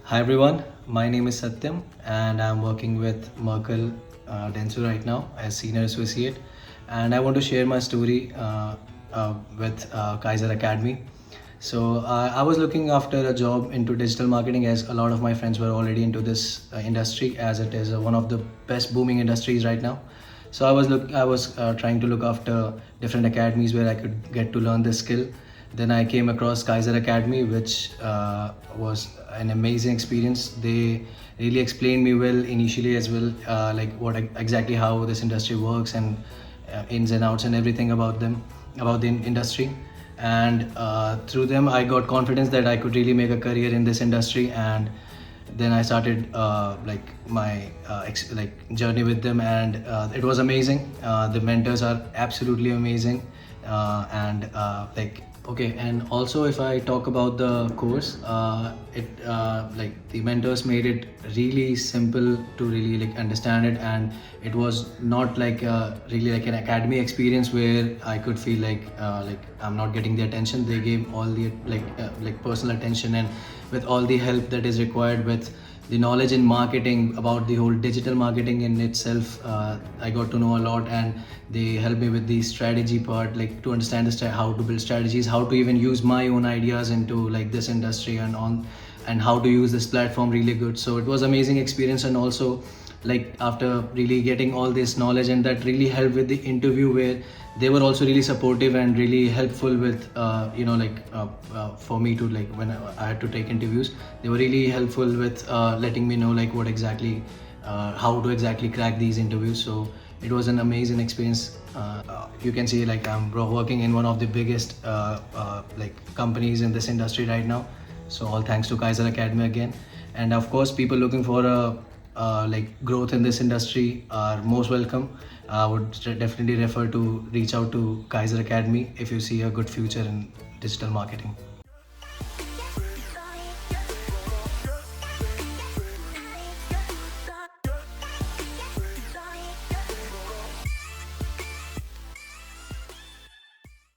Hi everyone, my name is Satyam and I'm working with Merkle Dentsu right now as senior associate, and I want to share my story with Kaiser Academy. I was looking after a job into digital marketing, as a lot of my friends were already into this industry, as it is one of the best booming industries right now. I was trying to look after different academies where I could get to learn this skill. Then I came across Kaiser Academy, which was an amazing experience. They really explained me well initially as well, like exactly how this industry works and ins and outs and everything about them, about the industry. And through them, I got confidence that I could really make a career in this industry. And then I started my journey with them, and it was amazing. The mentors are absolutely amazing, and like okay. And also, if I talk about the course, it like the mentors made it really simple to really like understand it, and it was not like really like an academy experience where I could feel like I'm not getting the attention. They gave all the like personal attention, and with all the help that is required, with the knowledge in marketing about the whole digital marketing in itself. I got to know a lot, and they helped me with the strategy part, like to understand how to build strategies, how to even use my own ideas into like this industry and on, and how to use this platform really good. So it was amazing experience. And also, like after really getting all this knowledge, and that really helped with the interview, where they were also really supportive and really helpful with for me to like when I had to take interviews. They were really helpful with letting me know like what exactly how to exactly crack these interviews. So it was an amazing experience. You can see like I'm working in one of the biggest like companies in this industry right now. So all thanks to Kaiser Academy again. And of course, people looking for a like growth in this industry are most welcome. I would definitely refer to reach out to Kaiser Academy if you see a good future in digital marketing.